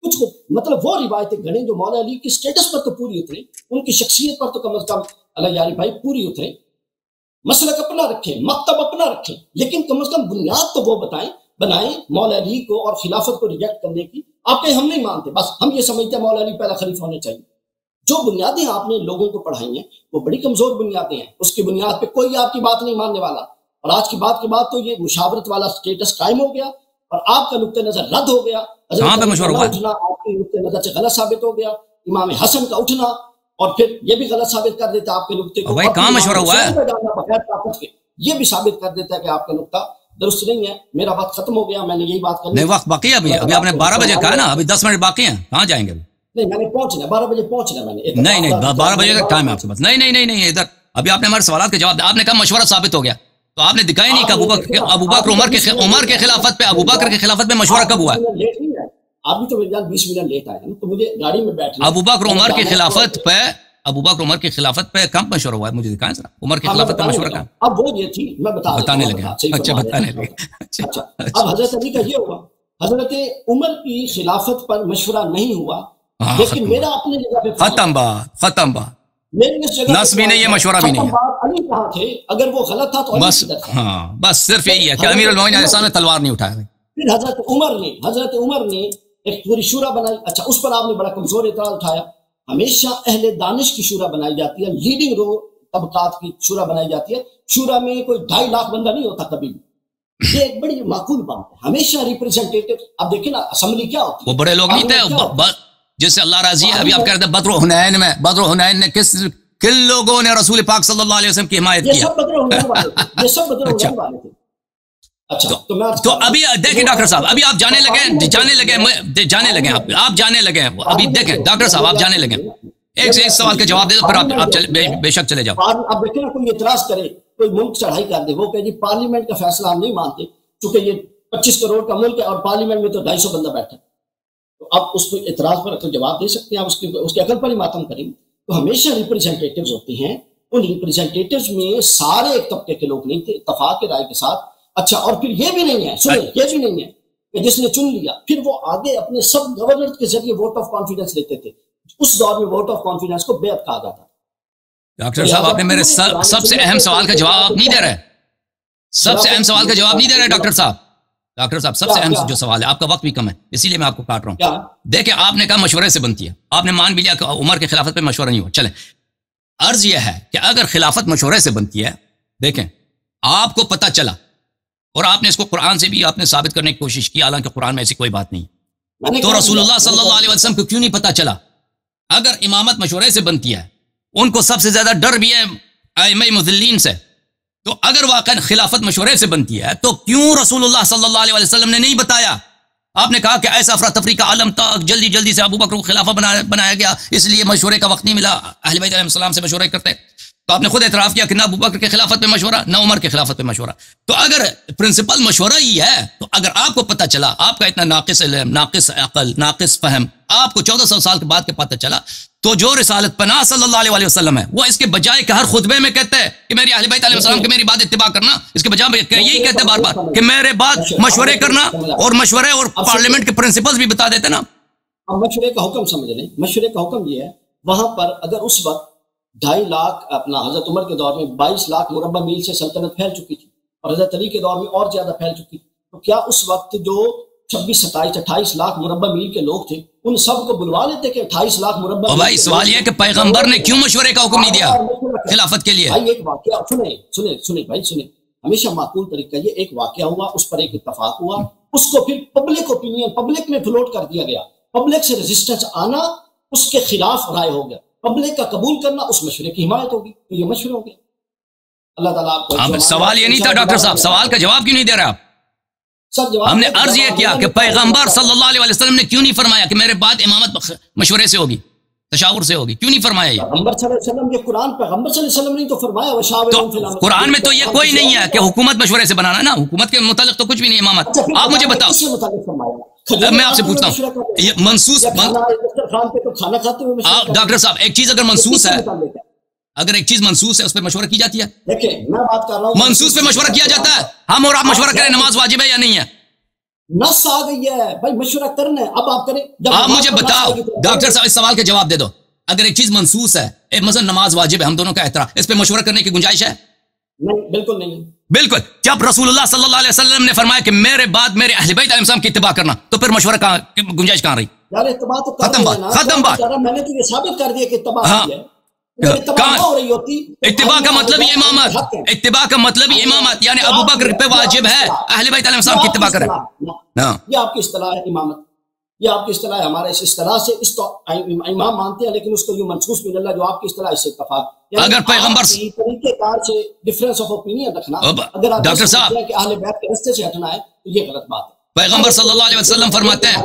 کچھ مطلب وہ روایتیں گھڑیں جو مولا علی کی سٹیٹس پر تو پوری اتریں، ان کی شخصیت پر تو کم از کم اللہ یاری بھائی پوری اتریں، مسلک اپنا رکھیں، مکتب اپنا رکھیں، لیکن کم از کم بنیاد تو وہ بنائیں مولا علی کو اور خلافت کو ریجیکٹ کرنے کی۔ آپ کہیں ہم نہیں مانتے، بس ہم یہ سمجھتے ہیں مولا علی پہلا خلیفہ ہونے چاہیے۔ جو بنیادیں آپ نے لوگوں کو پڑھائی ہیں وہ بڑی کمزور بنیادیں ہیں، اس کی بنیاد پہ کوئی آپ کی بات نہیں ماننے والا، اور آج کی بات کے بعد تو یہ مشاورت والا سٹیٹس قائم ہو گیا اور آپ کا نقطہ نظر رد ہو گیا، کہاں پہ مشورہ ہوا؟ اٹھنا آپ کے نقطہ نظر سے غلط ثابت ہو گیا، امام حسن کا اٹھنا اور پھر یہ بھی غلط ثابت کر دیتا آپ کے نقطے کو، بھائی کہاں مشورہ ہوا ہے؟ بغیر طاقت کے یہ بھی ثابت کر دیتا ہے کہ آپ کا نقطہ درست نہیں ہے۔ میرا وقت ختم ہو گیا، میں نے یہی بات کرنی، نہیں وقت باقی ہے ابھی آپ نے 12 بجے کہا نا، ابھی 10 منٹ باقی ہیں، کہاں جائیں گے؟ نہیں میں نے پہنچنا 12 بجے پہنچنا، میں نے نہیں 12 بجے تک ٹائم ہے آپ کے پاس۔ نہیں ادھر ابھی آپ نے ہمارے سوالات کے جواب، آپ نے کہا مشورہ ثابت ہو گیا، تو آپ نے دکھایا نہیں کہ ابو بکر عمر کے خلافت پہ، ابو بکر کے خلافت میں مشورہ کب ہوا ہے؟ آپ بھی تو 20 منٹ لیٹ آئے ہیں تو مجھے گاڑی میں بیٹھنا۔ ابو بکر عمر کی خلافت پہ کم مشورہ ہوا ہے؟ مجھے دکھائیں ذرا عمر کی خلافت پہ مشورہ کہاں؟ اب وہ یہ تھی میں بتانے لگے۔ اچھا بتانے لگے۔ اچھا اب حضرت علی کا یہ ہوا، حضرت عمر کی خلافت پر مشورہ نہیں ہوا، لیکن میرا اپنے جگہ پہ ختم بات نس بھی نہیں ہے، مشورہ بھی نہیں ہے۔ علی کہاں تھے؟ اگر وہ غلط تھا تو بس صرف یہی ہے کہ امیر المومنین علیہ السلام نے تلوار نہیں اٹھایا۔ پھر حضرت عمر نے ایک پوری شورا بنائی، اچھا اس پر آپ نے بڑا کمزور اعتراض اٹھایا۔ ہمیشہ اہل دانش کی شورا بنائی جاتی ہے، لیڈنگ رو طبقات کی شورا بنائی جاتی ہے، شورا میں کوئی 2.5 لاکھ بندہ نہیں ہوتا کبھی بھی، یہ ایک بڑی معقول بات ہے۔ ہمیشہ ریپرزینٹیٹو، اب دیکھیں نا اسمبلی کیا ہوتی ہے، وہ بڑے لوگ نہیں تھے جس سے اللہ راضی ہے۔ ابھی آپ کہہ رہے تھے بدر حنین میں کن لوگوں نے رسول پاک صلی اللہ علیہ وسلم کی حمایت کی؟ یہ سب بدر حنین والے تھے۔ اچھا تو ابھی دیکھیں ڈاکٹر صاحب، ابھی آپ جانے لگے آپ جانے لگے ابھی دیکھیں ڈاکٹر صاحب آپ جانے لگے، ایک سے ایک سوال کا جواب دے دو پھر آپ بے شک چلے جاؤ۔ اب دیکھیں نا کوئی اعتراض کرے، کوئی ملک چڑھائی کر دے، وہ کہ جی پارلیمنٹ کا فیصلہ ہم نہیں مانتے چونکہ یہ 25 کروڑ کا ملک ہے اور پارلیمنٹ میں تو 250 بندہ بیٹھا، تو اب اس پہ اعتراض پر تو جواب دے سکتے ہیں، آپ اس کی عقل پر ہی ماتم کریں گے۔ تو ہمیشہ ریپرزینٹیٹیوز ہوتے ہیں، ان ریپرزینٹیٹیوز میں سارے ایک طبقے کے لوگ نہیں تھے اتفاق کے رائے کے ساتھ۔ اچھا اور پھر یہ بھی نہیں ہے، سنیں یہ بھی نہیں ہے کہ جس نے چن لیا پھر وہ آگے اپنے سب گورنر کے ذریعے ووٹ آف کانفیڈنس لیتے تھے، اس دور میں ووٹ آف کانفیڈنس کو بیعت کہا جاتا تھا۔ ڈاکٹر صاحب آپ نے میرے سب سے اہم سوال کا جواب نہیں دے رہے، سب سے اہم سوال کا جواب نہیں دے رہے ڈاکٹر صاحب سب سے اہم جو سوال ہے، آپ کا وقت بھی کم ہے اسی لیے میں آپ کو کاٹ رہا ہوں۔ دیکھیں آپ نے کہا مشورے سے بنتی ہے، آپ نے مان بھی لیا کہ عمر کے خلافت پہ مشورہ نہیں ہوا، چلیں عرض یہ ہے کہ اگر خلافت مشورے سے بنتی ہے، دیکھیں آپ کو پتہ چلا اور آپ نے اس کو قرآن سے بھی آپ نے ثابت کرنے کی کوشش کی، حالانکہ قرآن میں ایسی کوئی بات نہیں، تو رسول اللہ صلی اللہ علیہ وسلم کو کیوں نہیں پتہ چلا؟ اگر امامت مشورے سے بنتی ہے، ان کو سب سے زیادہ ڈر بھی ہے ائمہ مضلین سے، تو اگر واقعا خلافت مشورے سے بنتی ہے تو کیوں رسول اللہ صلی اللہ علیہ وسلم نے نہیں بتایا؟ آپ نے کہا کہ ایسا افراتفری کا عالم تھا، جلدی سے ابو بکر کو خلافہ بنایا گیا، اس لیے مشورے کا وقت نہیں ملا، اہل بیت علیہ السلام سے مشورے کرتے، تو آپ نے خود اعتراف کیا کہ نہ ابو بکر کے خلافت پہ مشورہ، نہ عمر کے خلافت پہ مشورہ۔ تو اگر پرنسپل مشورہ ہی ہے، تو اگر آپ کو پتہ چلا، آپ کا اتنا ناقص علم، ناقص عقل، ناقص فہم، آپ کو 1400 سال کے بعد کے پتہ چلا، تو جو رسالت پناہ صلی اللہ علیہ وسلم ہے، وہ اس کے بجائے کہ ہر خطبے میں کہتے ہیں کہ میری اہل بیت علیہ السلام کی میری بات اتباع کرنا، اس کے بجائے یہی کہتے ہیں بار بار کہ میرے بعد مشورے کرنا، اور مشورے اور پارلیمنٹ کے پرنسپلز بھی بتا دیتے نا۔ مشورے کا حکم سمجھ لیں، مشورے کا حکم یہ ہے، وہاں پر اگر اس وقت 2.5 لاکھ اپنا حضرت عمر کے دور میں 22 لاکھ مربع میل سے سلطنت پھیل چکی تھی اور حضرت علی کے دور میں اور زیادہ پھیل چکی تھی، تو کیا اس وقت جو 26 27 28 لاکھ مربع میل کے لوگ تھے ان سب کو بلوا لیتے کہ 28 لاکھ مربع میل؟ بھائی سوال یہ ہے کہ پیغمبر نے کیوں مشورے کا حکم نہیں دیا خلافت کے لیے؟ بھائی ایک واقعہ سنیں، ہمیشہ معقول طریقہ، یہ ایک واقعہ ہوا، اس پر ایک اتفاق ہوا، اس کو پھر پبلک اوپینین، پبلک میں فلوٹ کر دیا گیا، پبلک سے ریزسٹنس آنا، اس کے خلاف رائے ہو گیا، پبلک کا قبول کرنا، اس مشورے کی حمایت ہوگی، تو یہ مشورہ ہو گیا۔ اللہ تعالیٰ سوال یہ نہیں تھا ڈاکٹر صاحب، سوال کا جواب کیوں نہیں دے رہے آپ؟ ہم نے عرض یہ کیا کہ پیغمبر صلی اللہ علیہ وسلم نے کیوں نہیں فرمایا کہ میرے بعد امامت مشورے سے ہوگی، تشاور سے ہوگی، کیوں نہیں فرمایا یہ؟ پیغمبر صلی اللہ علیہ وسلم، یہ قرآن پیغمبر صلی اللہ علیہ وسلم نے تو فرمایا، تو قرآن میں تو یہ کوئی نہیں ہے کہ حکومت مشورے سے بنانا ہے نا، حکومت کے متعلق تو کچھ بھی نہیں امامت۔ آپ مجھے بتاؤ، میں آپ سے پوچھتا ہوں، یہ منسوس ڈاکٹر صاحب ایک چیز اگر منسوس ہے، اگر ایک چیز منسوس ہے اس پہ مشورہ کی جاتی ہے؟ دیکھیں میں بات کر رہا ہوں، منسوس پہ مشورہ کیا جاتا ہے؟ ہم اور آپ مشورہ کریں نماز واجب ہے یا نہیں ہے؟ نس آ گئی ہے بھائی، مشورہ کرنا ہے، اب آپ کریں۔ آپ مجھے بتاؤ ڈاکٹر صاحب، اس سوال کا جواب دے دو، اگر ایک چیز منسوس ہے، مثلا نماز واجب ہے، ہم دونوں کا احترام، اس پہ مشورہ کرنے کی گنجائش ہے؟ نہیں، بالکل نہیں۔ بالکل۔ جب رسول اللہ صلی اللہ علیہ وسلم نے فرمایا کہ میرے بعد میرے اہل بیت علیہ السلام کی اتباع کرنا، تو پھر مشورہ کہاں، گنجائش کہاں رہی؟ یار اتباع تو ختم بات، ختم بات۔ میں نے تو یہ ثابت کر دیا کہ اتباع ہے۔ اتباع کا مطلب ہی امامت، اتباع کا مطلب ہی امامت، یعنی ابو بکر پہ واجب ہے اہل بیت علیہ السلام کی اتباع کریں۔ یہ آپ کی اصطلاح ہے امامت، یہ آپ کی اصطلاح ہے۔ ہمارے اس اصطلاح سے اس امام مانتے ہیں، لیکن اس کو یہ منسوخ من اللہ جو آپ کی اصطلاح اس سے اتفاق، اگر پیغمبر طریقے کار سے ڈفرینس آف اوپینین رکھنا، اگر آپ ڈاکٹر صاحب کہ اہل بیت کے رستے سے ہٹنا ہے تو یہ غلط بات ہے۔ پیغمبر صلی اللہ علیہ وسلم فرماتے ہیں،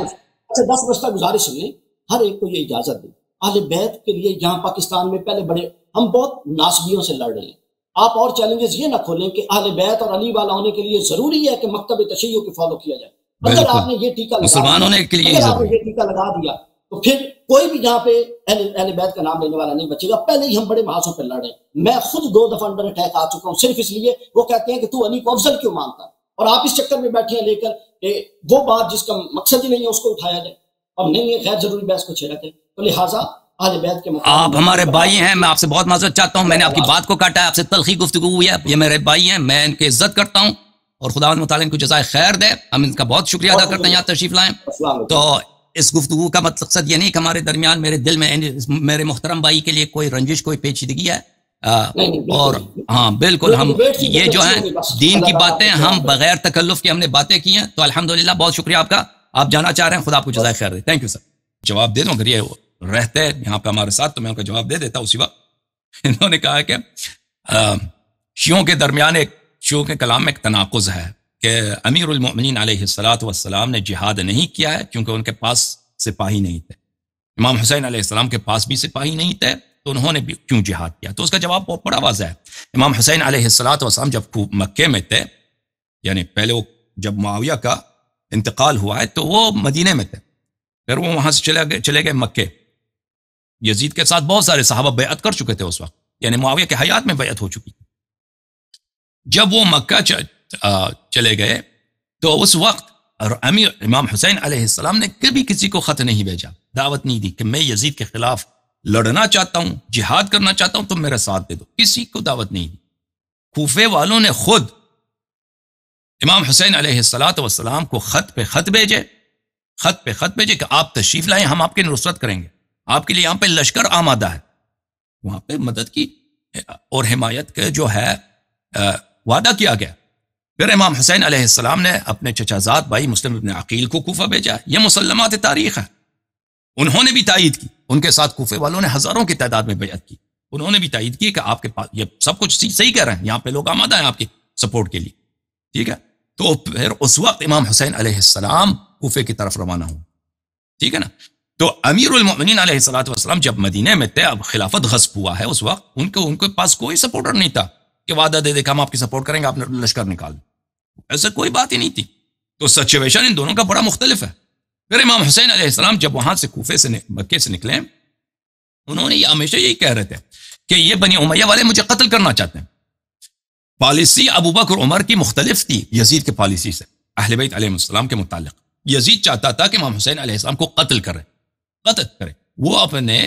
اچھا 10 بجے تک گزارش سنیں، ہر ایک کو یہ اجازت دیں اہل بیت کے لیے۔ یہاں پاکستان میں پہلے بڑے ہم بہت ناسبیوں سے لڑ رہے ہیں، آپ اور چیلنجز یہ نہ کھولیں کہ اہل بیت اور علی والا ہونے کے لیے ضروری ہے کہ مکتب تشیع کو فالو کیا جائے۔ اگر آپ نے یہ ٹیکہ مسلمان ہونے کے لیے لگا دیا تو پھر کوئی بھی یہاں پہ اہل بیت کا نام لینے والا نہیں بچے گا۔ پہلے ہی ہم بڑے محاذوں پہ لڑ رہے ہیں، میں خود 2 دفعہ انڈر اٹیک آ چکا ہوں صرف اس لیے وہ کہتے ہیں کہ تو علی کو افضل کیوں مانتا، اور آپ اس چکر میں بیٹھے ہیں لے کر کہ وہ بات جس کا مقصد ہی نہیں ہے اس کو اٹھایا جائے، اور نہیں ہے غیر ضروری بحث کو چھیڑا جائے۔ تو لہٰذا اہل بیت کے آپ ہمارے بھائی ہیں، میں آپ سے بہت معذرت چاہتا ہوں، میں نے آپ کی بات کو کاٹا ہے، آپ سے تلخی گفتگو ہوئی ہے، یہ میرے بھائی ہیں، میں ان کی عزت کرتا ہوں، اور خداوند متعالی ان کو جزائے خیر دے، ہم ان کا بہت شکریہ ادا کرتے ہیں یہاں تشریف لائیں۔ تو اس گفتگو کا مقصد یہ نہیں کہ ہمارے درمیان میرے دل میں میرے محترم بھائی کے لیے کوئی رنجش، کوئی پیچیدگی ہے، اور ہاں بالکل ہم یہ جو ہیں دین کی باتیں ہم بغیر تکلف کے ہم نے باتیں کی ہیں، تو الحمدللہ بہت شکریہ آپ کا، آپ جانا چاہ رہے ہیں، خدا آپ کو جزائے خیر دے۔ Thank you sir. جواب دے دوں، اگر یہ رہتے یہاں پہ ہمارے ساتھ تو میں ان کا جواب دے دیتا اسی وقت۔ انہوں نے کہا کہ شیعوں کے درمیان شیعوں کے کلام میں ایک تناقض ہے کہ امیر المؤمنین علیہ الصلوۃ والسلام نے جہاد نہیں کیا ہے کیونکہ ان کے پاس سپاہی نہیں تھے، امام حسین علیہ السلام کے پاس بھی سپاہی نہیں تھے، تو انہوں نے بھی کیوں جہاد کیا؟ تو اس کا جواب بہت بڑا واضح ہے۔ امام حسین علیہ الصلوۃ والسلام جب مکے میں تھے، یعنی پہلے وہ جب معاویہ کا انتقال ہوا ہے تو وہ مدینے میں تھے، پھر وہ وہاں سے چلے گئے مکے۔ یزید کے ساتھ بہت سارے صحابہ بیعت کر چکے تھے اس وقت، یعنی معاویہ کے حیات میں بیعت ہو چکی۔ جب وہ مکہ چلے گئے تو اس وقت امیر امام حسین علیہ السلام نے کبھی کسی کو خط نہیں بھیجا، دعوت نہیں دی کہ میں یزید کے خلاف لڑنا چاہتا ہوں، جہاد کرنا چاہتا ہوں، تم میرا ساتھ دے دو، کسی کو دعوت نہیں دی۔ کوفے والوں نے خود امام حسین علیہ السلام کو خط پہ خط بھیجے کہ آپ تشریف لائیں، ہم آپ کی نصرت کریں گے، آپ کے لیے یہاں پہ لشکر آمادہ ہے۔ وہاں پہ مدد کی اور حمایت کے جو ہے وعدہ کیا گیا۔ پھر امام حسین علیہ السلام نے اپنے چچا زاد بھائی مسلم ابن عقیل کو کوفہ بھیجا، یہ مسلمات تاریخ ہے۔ انہوں نے بھی تائید کی، ان کے ساتھ کوفے والوں نے ہزاروں کی تعداد میں بیعت کی، انہوں نے بھی تائید کی کہ آپ کے پاس یہ سب کچھ صحیح کہہ رہے ہیں، یہاں پہ لوگ آمادہ ہیں آپ کی سپورٹ کے لیے، ٹھیک ہے۔ تو پھر اس وقت امام حسین علیہ السلام کوفے کی طرف روانہ ہوں، ٹھیک ہے نا۔ تو امیر المؤمنین علیہ الصلوۃ والسلام جب مدینے میں تھے، اب خلافت غصب ہوا ہے، اس وقت ان کے پاس کوئی سپورٹر نہیں تھا کہ وعدہ دے دے کہ ہم آپ کی سپورٹ کریں گے، آپ نے لشکر نکال، ایسا کوئی بات ہی نہیں تھی۔ تو سچویشن ان دونوں کا بڑا مختلف ہے۔ پھر امام حسین علیہ السلام جب وہاں سے کوفے سے مکے سے نکلے، انہوں نے یہ ہمیشہ یہی کہہ رہے تھے کہ یہ بنی امیہ والے مجھے قتل کرنا چاہتے ہیں۔ پالیسی ابو بکر عمر کی مختلف تھی یزید کے پالیسی سے، اہل بیت علیہ السلام کے متعلق۔ یزید چاہتا تھا کہ امام حسین علیہ السلام کو قتل کرے۔ وہ اپنے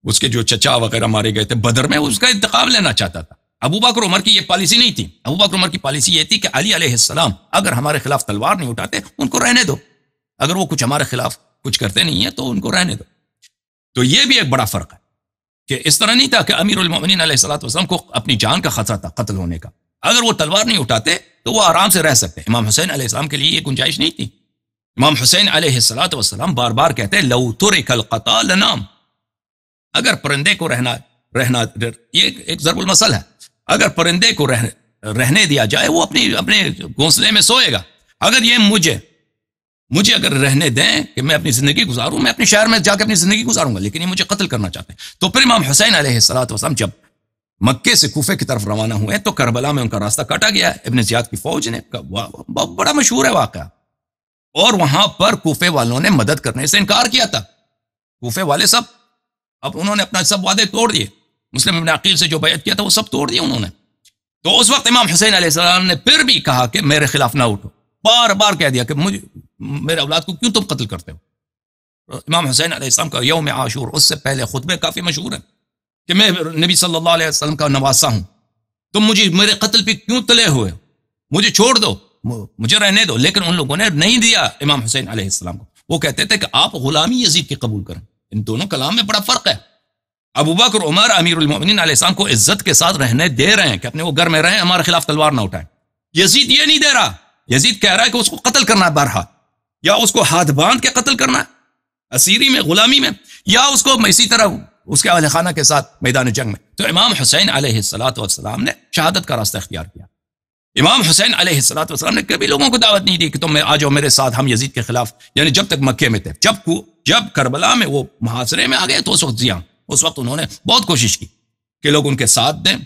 اس کے جو چچا وغیرہ مارے گئے تھے بدر میں، اس کا انتقام لینا چاہتا تھا۔ ابو بکر عمر کی یہ پالیسی نہیں تھی۔ ابو بکر عمر کی پالیسی یہ تھی کہ علی علیہ السلام اگر ہمارے خلاف تلوار نہیں اٹھاتے ان کو رہنے دو، اگر وہ کچھ ہمارے خلاف کچھ کرتے نہیں ہیں تو ان کو رہنے دو۔ تو یہ بھی ایک بڑا فرق ہے کہ اس طرح نہیں تھا کہ امیر المؤمنین علیہ الصلوۃ والسلام کو اپنی جان کا خطرہ تھا قتل ہونے کا، اگر وہ تلوار نہیں اٹھاتے تو وہ آرام سے رہ سکتے۔ امام حسین علیہ السلام کے لیے یہ گنجائش نہیں تھی۔ امام حسین علیہ الصلوۃ والسلام بار بار کہتے لو ترک القطا لنام، اگر پرندے کو رہنا یہ ایک ضرب المثل ہے، اگر پرندے کو رہنے دیا جائے وہ اپنے گھونسلے میں سوئے گا۔ اگر یہ مجھے اگر رہنے دیں کہ میں اپنی زندگی گزاروں، میں اپنے شہر میں جا کے اپنی زندگی گزاروں گا، لیکن یہ مجھے قتل کرنا چاہتے ہیں۔ تو پھر امام حسین علیہ الصلوۃ والسلام جب مکے سے کوفے کی طرف روانہ ہوئے تو کربلا میں ان کا راستہ کاٹا گیا ابن زیاد کی فوج نے، بڑا مشہور ہے واقعہ، اور وہاں پر کوفے والوں نے مدد کرنے سے انکار کیا تھا۔ کوفے والے سب اب انہوں نے اپنا سب وعدے توڑ دیے، مسلم ابن عقیل سے جو بیعت کیا تھا وہ سب توڑ دیے انہوں نے۔ تو اس وقت امام حسین علیہ السلام نے پھر بھی کہا کہ میرے خلاف نہ اٹھو، بار بار کہہ دیا کہ مجھے میرے اولاد کو کیوں تم قتل کرتے ہو. امام حسین علیہ السلام کا یوم عاشور اس سے پہلے خطبے کافی مشہور ہیں کہ میں نبی صلی اللہ علیہ وسلم کا نواسا ہوں, تم مجھے میرے قتل پہ کیوں تلے ہوئے, مجھے چھوڑ دو, مجھے رہنے دو. لیکن ان لوگوں نے نہیں دیا امام حسین علیہ السلام کو. وہ کہتے تھے کہ آپ غلامی یزید کی قبول کریں. ان دونوں کلام میں بڑا فرق ہے. ابو بکر عمر امیر المومنین علیہ السلام کو عزت کے ساتھ رہنے دے رہے ہیں کہ اپنے وہ گھر میں رہیں, ہمارے خلاف تلوار نہ اٹھائیں. یزید یہ نہیں دے رہا. یزید کہہ رہا ہے کہ اس کو قتل کرنا ہے بارہا, یا اس کو ہاتھ باندھ کے قتل کرنا ہے اسیری میں, غلامی میں, یا اس کو اسی طرح اس کے اہل خانہ کے ساتھ میدان جنگ میں. تو امام حسین علیہ السلام نے شہادت کا راستہ اختیار کیا. امام حسین علیہ السلام نے کبھی لوگوں کو دعوت نہیں دی کہ تم آ جاؤ میرے ساتھ, ہم یزید کے خلاف, یعنی جب تک مکے میں تھے. جب کربلا میں وہ محاصرے میں آ گئے تو اس وقت انہوں نے بہت کوشش کی کہ لوگ ان کے ساتھ دیں,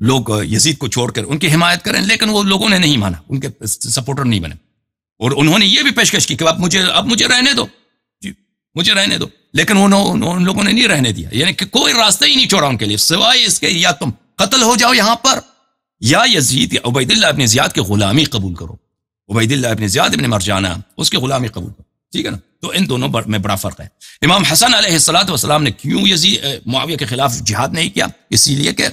لوگ یزید کو چھوڑ کر ان کی حمایت کریں, لیکن وہ لوگوں نے نہیں مانا, ان کے سپورٹر نہیں بنے. اور انہوں نے یہ بھی پیشکش کی کہ اب مجھے رہنے دو, مجھے رہنے دو, لیکن ان لوگوں نے نہیں رہنے دیا. یعنی کہ کوئی راستہ ہی نہیں چھوڑا ان کے لیے سوائے اس کے یا تم قتل ہو جاؤ یہاں پر, یا یزید یا عبید اللہ ابن زیاد کی غلامی قبول کرو. عبید اللہ ابن زیاد ابن مرجانہ اس کی غلامی قبول کرو. ٹھیک ہے نا. تو ان دونوں میں بڑا فرق ہے. امام حسن علیہ السلام نے کیوں معاویہ کے خلاف جہاد نہیں کیا؟ اسی لیے کہ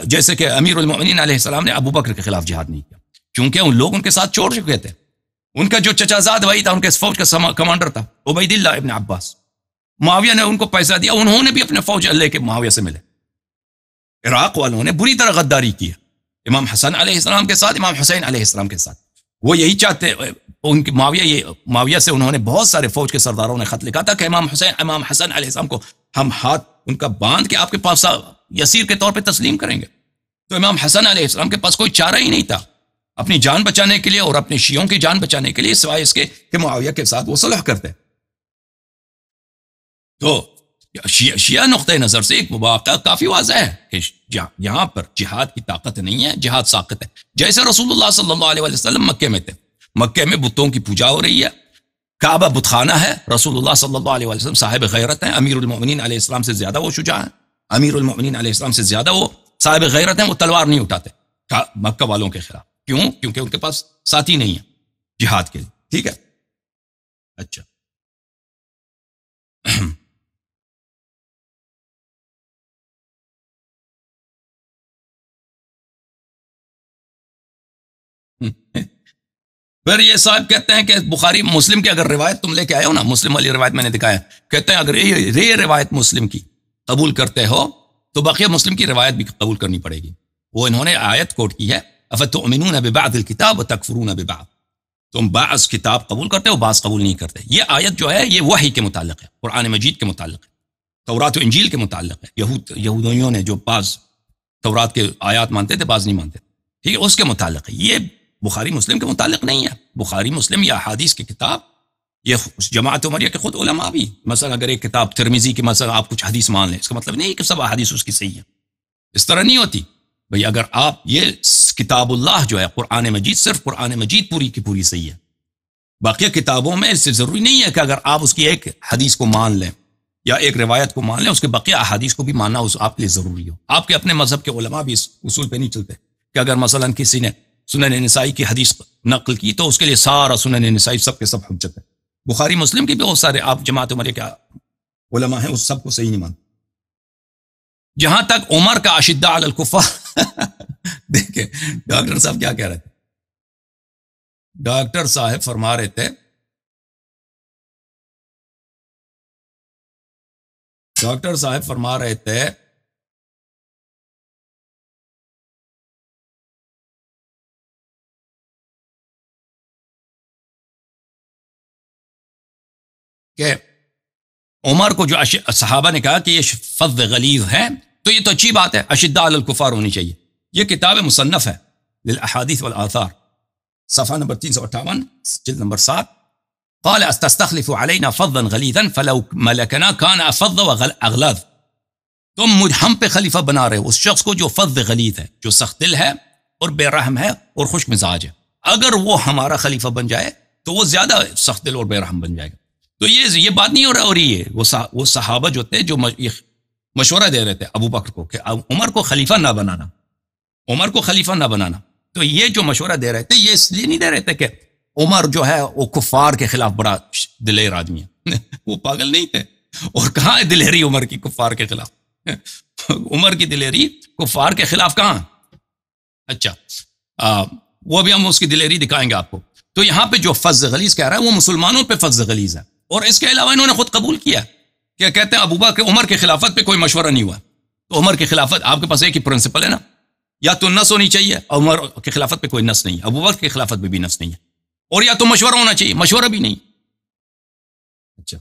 جیسے کہ امیر المؤمنین علیہ السلام نے ابو بکر کے خلاف جہاد نہیں کیا, کیونکہ ان لوگ ان کے ساتھ چھوڑ چکے تھے. ان کا جو چچا زاد بھائی تھا, ان کے فوج کا کمانڈر تھا عبید اللہ ابن عباس. معاویہ نے ان کو پیسہ دیا, انہوں نے بھی اپنے فوج لے کے معاویہ سے ملے. عراق والوں نے بری طرح غداری کی امام حسن علیہ السلام کے ساتھ, امام حسین علیہ السلام کے ساتھ. وہ یہی چاہتے, ان کی معاویہ سے انہوں نے بہت سارے فوج کے سرداروں نے خط لکھا تھا کہ امام حسن علیہ السلام کو ہم ہاتھ ان کا باندھ کے آپ کے پاس یسیر کے طور پہ تسلیم کریں گے. تو امام حسن علیہ السلام کے پاس کوئی چارہ ہی نہیں تھا اپنی جان بچانے کے لیے اور اپنے شیعوں کی جان بچانے کے لیے, سوائے اس کے کہ معاویہ کے ساتھ وہ صلح کرتے. تو شیعہ نقطۂ نظر سے ایک واقعہ کافی واضح ہے کہ یہاں پر جہاد کی طاقت نہیں ہے, جہاد ساقط ہے. جیسے رسول اللہ صلی اللہ علیہ وسلم مکے میں تھے, مکے میں بتوں کی پوجا ہو رہی ہے, کعبہ بت خانہ ہے, رسول اللہ صلی اللہ علیہ وسلم صاحب غیرت ہیں, امیر المؤمنین علیہ السلام سے زیادہ وہ شجاع ہیں, امیر المؤمنین علیہ السلام سے زیادہ وہ صاحب غیرت ہیں, وہ تلوار نہیں اٹھاتے مکہ والوں کے خلاف. کیوں؟ کیونکہ ان کے پاس ساتھی نہیں ہے جہاد کے لیے. ٹھیک ہے. اچھا پھر یہ صاحب کہتے ہیں کہ بخاری مسلم کی اگر روایت تم لے کے آئے ہو نا, مسلم والی روایت میں نے دکھایا, کہتے ہیں اگر یہ روایت مسلم کی قبول کرتے ہو تو بقیہ مسلم کی روایت بھی قبول کرنی پڑے گی. وہ انہوں نے آیت کوٹ کی ہے, افتؤمنون ببعض الکتاب وتکفرون ببعض, تم بعض کتاب قبول کرتے ہو بعض قبول نہیں کرتے. یہ آیت جو ہے یہ وحی کے متعلق ہے, قرآن مجید کے متعلق ہے, تورات و انجیل کے متعلق ہے. یہودیوں نے جو بعض تورات کے آیات مانتے تھے بعض نہیں مانتے, ٹھیک ہے, اس کے متعلق ہے. یہ بخاری مسلم کے متعلق نہیں ہے. بخاری مسلم یا حدیث کی کتاب یہ جماعت عمریہ کے خود علماء بھی, مثلا اگر ایک کتاب ترمذی کی مثلا آپ کچھ حدیث مان لیں, اس کا مطلب نہیں کہ سب حدیث اس کی صحیح ہے, اس طرح نہیں ہوتی. بھئی اگر آپ یہ کتاب اللہ جو ہے قرآن مجید, صرف قرآن مجید پوری کی پوری صحیح ہے, باقی کتابوں میں اس سے ضروری نہیں ہے کہ اگر آپ اس کی ایک حدیث کو مان لیں یا ایک روایت کو مان لیں, اس کے بقیہ احادیث کو بھی ماننا آپ کے لیے ضروری ہو. آپ کے اپنے مذہب کے علماء بھی اس اصول پہ نہیں چلتے کہ اگر مثلا کسی نے سنن نسائی کی حدیث نقل کی تو اس کے لیے سارا سنن نسائی سب کے سب حجت ہے. بخاری مسلم کی بھی بہت سارے آپ جماعت عمریہ کے علماء ہیں, اس سب کو صحیح نہیں مانتے. جہاں تک عمر کا اشداء علی الکفار دیکھیں ڈاکٹر صاحب کیا کہہ رہے تھے, ڈاکٹر صاحب فرما رہے تھے, ڈاکٹر صاحب فرما رہے تھے کہ عمر کو جو صحابہ نے کہا کہ یہ فظ غلیظ ہے, تو یہ تو اچھی بات ہے, اشداء علی الکفار ہونی چاہیے. یہ کتاب مصنف ہے للاحادیث والآثار, صفحہ نمبر 358 جلد نمبر 7. قال استخلف علينا فظا غليظا فلو ملكنا كان افظ واغلظ, تم ہم پہ خلیفہ بنا رہے ہو اس شخص کو جو فظ غلیظ ہے, جو سخت دل ہے اور بے رحم ہے اور خشک مزاج ہے. اگر وہ ہمارا خلیفہ بن جائے تو وہ زیادہ سخت دل اور بے رحم بن جائے گا. تو یہ بات نہیں ہو رہی ہے. وہ صحابہ جو تھے جو مشورہ دے رہے تھے ابو بکر کو کہ عمر کو خلیفہ نہ بنانا, عمر کو خلیفہ نہ بنانا, تو یہ جو مشورہ دے رہے تھے یہ اس لیے نہیں دے رہے تھے کہ عمر جو ہے وہ کفار کے خلاف بڑا دلیر آدمی ہے وہ پاگل نہیں تھے. اور کہاں ہے دلیری عمر کی کفار کے خلاف؟ عمر کی دلیری کفار کے خلاف کہاں؟ اچھا وہ بھی ہم اس کی دلیری دکھائیں گے آپ کو. تو یہاں پہ جو فظ غلیظ کہہ رہا ہے وہ مسلمانوں پہ فظ غلیظ ہے. اور اس کے علاوہ انہوں نے خود قبول کیا کہ کہتے ہیں ابوبکر عمر کے خلافت پہ کوئی مشورہ نہیں ہوا. تو عمر کی خلافت آپ کے پاس ایک ہی پرنسپل ہے نا, یا تو نس ہونی چاہیے, اور عمر کی خلافت پہ کوئی نس نہیں ہے, ابوبکر کی خلافت پہ بھی نس نہیں ہے, اور یا تو مشورہ ہونا چاہیے, مشورہ بھی نہیں. اچھا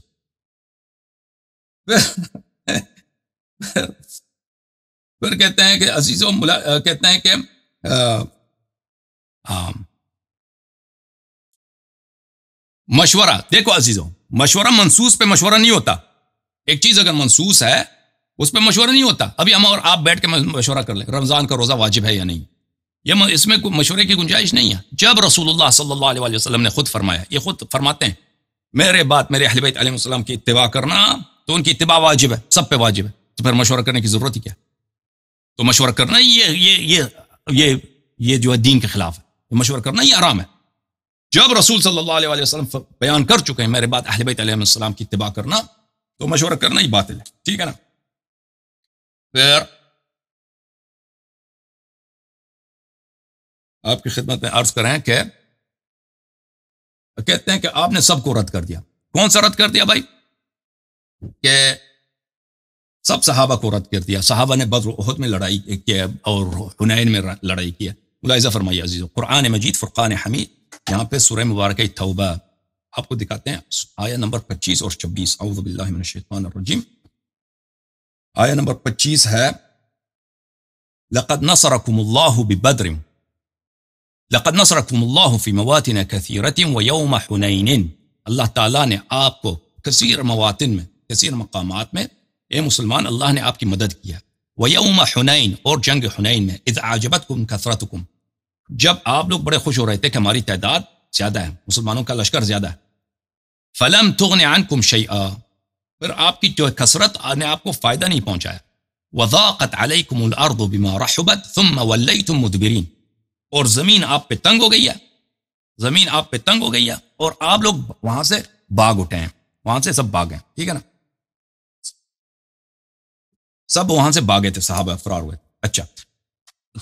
پھر کہتے ہیں کہ عزیزوں کہتے ہیں کہ مشورہ, دیکھو عزیزوں, مشورہ منصوص پہ مشورہ نہیں ہوتا. ایک چیز اگر منصوص ہے اس پہ مشورہ نہیں ہوتا. ابھی ہم اور آپ بیٹھ کے مشورہ کر لیں رمضان کا روزہ واجب ہے یا نہیں, یہ اس میں مشورے کی گنجائش نہیں ہے. جب رسول اللہ صلی اللہ علیہ وسلم نے خود فرمایا, یہ خود فرماتے ہیں میرے بعد میرے اہل بیت علیہ السلام کی اتباع کرنا, تو ان کی اتباع واجب ہے, سب پہ واجب ہے, تو پھر مشورہ کرنے کی ضرورت ہی کیا؟ تو مشورہ کرنا یہ جو ہے دین کے خلاف ہے, مشورہ کرنا یہ حرام ہے. جب رسول صلی اللہ علیہ وسلم بیان کر چکے ہیں میرے بعد اہل بیت علیہ السلام کی اتباع کرنا, تو مشورہ کرنا ہی باطل ہے. ٹھیک ہے نا. پھر آپ کی خدمت میں عرض کریں کہ کہتے ہیں کہ آپ نے سب کو رد کر دیا. کون سا رد کر دیا بھائی؟ کہ سب صحابہ کو رد کر دیا. صحابہ نے بدر احد میں لڑائی کی اور حنین میں لڑائی کی. ملاحظہ فرمائیے عزیزو, قرآن مجید فرقان حمید, یہاں پہ سورہ مبارکہ توبہ آپ کو دکھاتے ہیں, آیہ نمبر 25 اور 26. اعوذ باللہ من الشیطان الرجیم. آیہ نمبر 25 ہے لقد نصرکم اللہ ببدر لقد نصرکم اللہ فی مواطن کثیرۃ ویوم حنین. اللہ تعالیٰ نے آپ کو کثیر مواطن میں, کثیر مقامات میں, اے مسلمان, اللہ نے آپ کی مدد کیا. ویوم حنین, اور جنگ حنین میں, اذ اعجبتکم کثرتکم, جب آپ لوگ بڑے خوش ہو رہے تھے کہ ہماری تعداد زیادہ ہے, مسلمانوں کا لشکر زیادہ ہے. فلم تغن عنکم شیئا, پھر آپ کی جو کثرت نے آپ کو فائدہ نہیں پہنچایا. وضاقت علیکم الارض بما رحبت ثم ولیتم مدبرین, اور زمین آپ پہ تنگ ہو گئی ہے, زمین آپ پہ تنگ ہو گئی ہے, اور آپ لوگ وہاں سے باغ اٹھے ہیں, وہاں سے سب بھاگ گئے. ٹھیک ہے نا, سب وہاں سے بھاگے تھے, صحابہ فرار ہوئے. اچھا,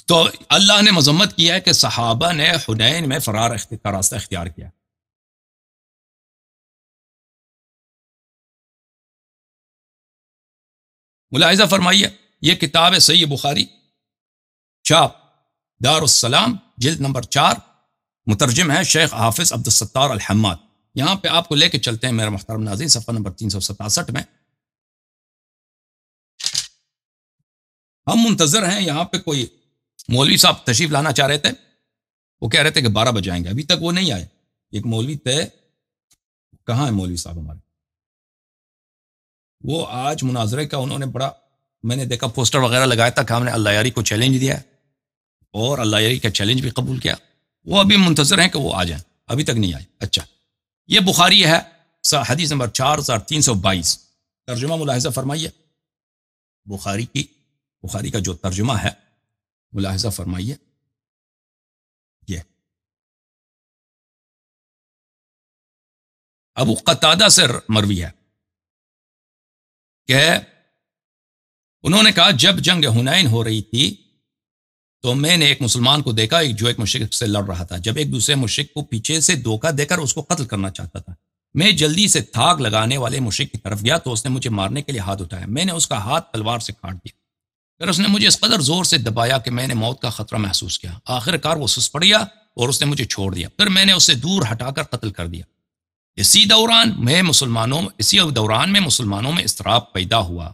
تو اللہ نے مذمت کیا ہے کہ صحابہ نے حنین میں فرار کا راستہ اختیار کیا. ملاحظہ فرمائیے, یہ کتاب ہے صحیح بخاری, چھاپ دار السلام, جلد نمبر 4, مترجم ہے شیخ حافظ عبد الستار الحماد. یہاں پہ آپ کو لے کے چلتے ہیں میرے محترم ناظرین, صفحہ نمبر 367 میں. ہم منتظر ہیں, یہاں پہ کوئی مولوی صاحب تشریف لانا چاہ رہے تھے, وہ کہہ رہے تھے کہ 12 بجے آئیں گے, ابھی تک وہ نہیں آئے. ایک مولوی تھے, کہاں ہے مولوی صاحب ہمارے؟ وہ آج مناظرے کا انہوں نے بڑا, میں نے دیکھا پوسٹر وغیرہ لگایا تھا کہ ہم نے اللہ یاری کو چیلنج دیا ہے, اور اللہ یاری کا چیلنج بھی قبول کیا. وہ ابھی منتظر ہیں کہ وہ آ جائیں, ابھی تک نہیں آئے. اچھا, یہ بخاری ہے, حدیث نمبر 4322. ترجمہ ملاحظہ فرمائیے, بخاری کا جو ترجمہ ہے ملاحظہ فرمائیے. یہ ابو قتادہ سے مروی ہے کہ انہوں نے کہا جب جنگ حنین ہو رہی تھی تو میں نے ایک مسلمان کو دیکھا جو ایک مشرک سے لڑ رہا تھا. جب ایک دوسرے مشرک کو پیچھے سے دھوکہ دے کر اس کو قتل کرنا چاہتا تھا, میں جلدی سے تھاگ لگانے والے مشرک کی طرف گیا تو اس نے مجھے مارنے کے لیے ہاتھ اٹھایا. میں نے اس کا ہاتھ تلوار سے کاٹ دیا, پھر اس نے مجھے اس قدر زور سے دبایا کہ میں نے موت کا خطرہ محسوس کیا. آخر کار وہ سست پڑ گیا اور اس نے مجھے چھوڑ دیا. پھر میں نے اسے دور ہٹا کر قتل کر دیا. اسی دوران میں مسلمانوں میں اضطراب پیدا ہوا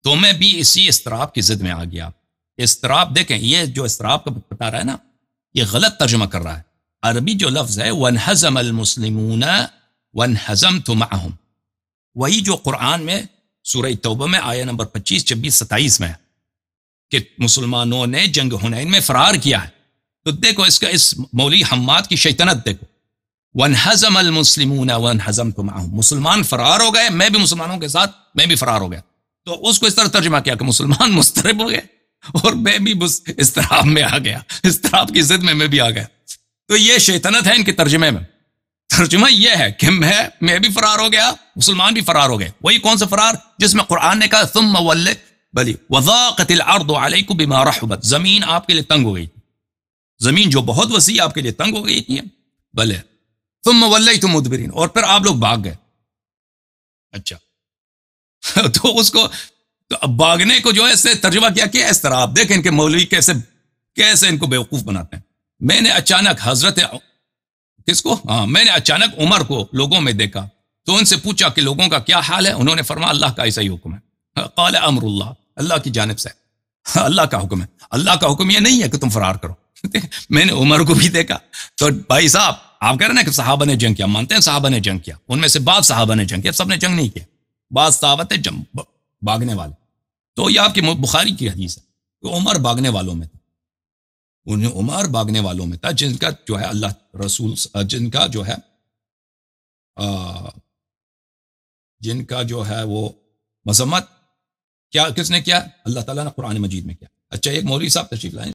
تو میں بھی اسی اضطراب کی زد میں آ گیا. اضطراب دیکھیں, یہ جو اضطراب کا بتا رہا ہے نا, یہ غلط ترجمہ کر رہا ہے. عربی جو لفظ ہے وَانْهَزَمَ الْمُسْلِمُونَ وَانْهَزَمْتُ مَعَهُمْ, وہی جو قرآن میں سورہ توبہ میں آیہ نمبر 25, 26, 27 میں کہ مسلمانوں نے جنگ حنین میں فرار کیا ہے. تو دیکھو اس مولوی حماد کی شیطنت دیکھو, وَانْهَزَمَ الْمُسْلِمُونَ وَانْهَزَمْتُ مَعَهُمْ, مسلمان فرار ہو گئے, میں بھی مسلمانوں کے ساتھ میں بھی فرار ہو گیا. تو اس کو اس طرح ترجمہ کیا کہ مسلمان مضطرب ہو گئے اور میں بھی اضطراب میں آ گیا, اضطراب کی ضد میں بھی آ گیا. تو یہ شیطنت ہے ان کے ترجمے میں. ترجمہ یہ ہے کہ میں بھی فرار ہو گیا، مسلمان بھی فرار ہو گئے. وہی کون سا فرار جس میں قرآن نے کہا ثم ولت بلی وضاقت الارض علیکم بما رحبت، زمین آپ کے لیے تنگ ہو گئی، زمین جو بہت وسیع آپ کے لیے تنگ ہو گئی تھی. بلے ثم ولیتم مدبرین، اور پھر آپ لوگ بھاگ گئے. اچھا تو اس کو بھاگنے کو جو ہے اس سے ترجمہ کیا کہ اس طرح آپ دیکھیں ان کے مولوی کیسے ان کو بیوقوف بناتے ہیں. میں نے اچانک حضرت کس کو میں نے اچانک عمر کو لوگوں میں دیکھا تو ان سے پوچھا کہ لوگوں کا کیا حال ہے. انہوں نے فرمایا اللہ کا ایسا ہی حکم ہے. قال امر اللہ، اللہ کی جانب سے اللہ کا حکم ہے. اللہ کا حکم یہ نہیں ہے کہ تم فرار کرو. میں نے عمر کو بھی دیکھا. تو بھائی صاحب آپ کہہ رہے ہیں کہ صحابہ نے جنگ کیا، مانتے ہیں صحابہ نے جنگ کیا، ان میں سے بعض صحابہ نے جنگ کیا، سب نے جنگ نہیں کیا، بعض صحابہ تھے بھاگنے والے. تو یہ آپ کی بخاری کی حدیث ہے کہ عمر بھاگنے والوں میں تھا. انہیں عمر بھاگنے والوں میں تھا جن کا جو ہے اللہ رسول جن کا جو ہے وہ مذمت کیا کس نے کیا؟ اللہ تعالیٰ نے قرآن مجید میں کیا. اچھا ایک مولوی صاحب تشریف لائیں.